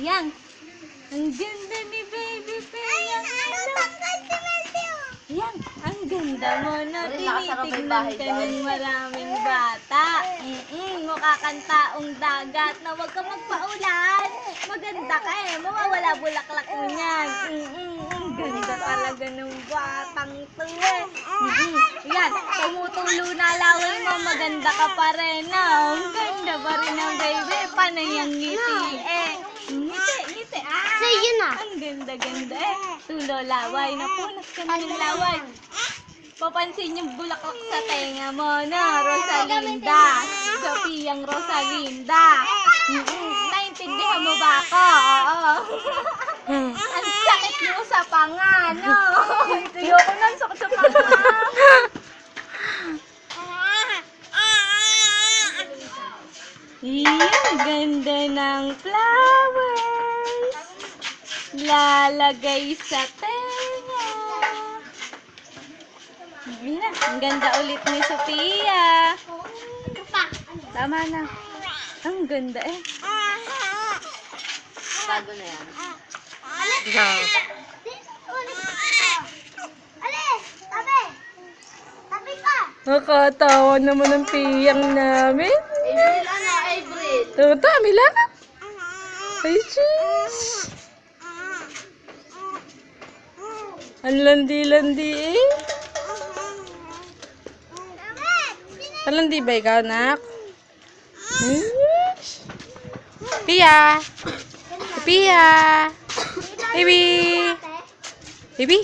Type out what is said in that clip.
Yang. Ang ganda ni Baby Piyang. Yan, ang ganda mo na tinitignan ka ng maraming bata. Mukha kang taong dagat na huwag ka magpaulan. Maganda ka eh, mawawala bulaklak mo yan. Ang ganda talaga ng batang to eh. Yan, tumutulo na laway mo, maganda ka pa rin. Ang ganda pa rin ng baby, panay ang ngiti eh. Ngiti. Sa'yo na. Ang ganda-ganda eh. Tulo laway. Napunas ka na ng laway. Papansin yung bulaklak sa tenga mo na Rosalinda. Sofiang Rosalinda. Naintindihan mo ba ako? Oo. Ang sakit mo sa panga, no? Ayoko na, ang sakit sa panga. Ang ganda ng flowers. Lalagay sa tenga. Yan, ang ganda ulit ni Sophia. Tama na. Ang ganda eh. Bago na yan. Nakatawa naman ang piyang namin. April. Tuto, Milana. Ay, jeez. Ang landi-landi eh. Landi ba ikaw, nak? Pia! Pia! Baby! Baby!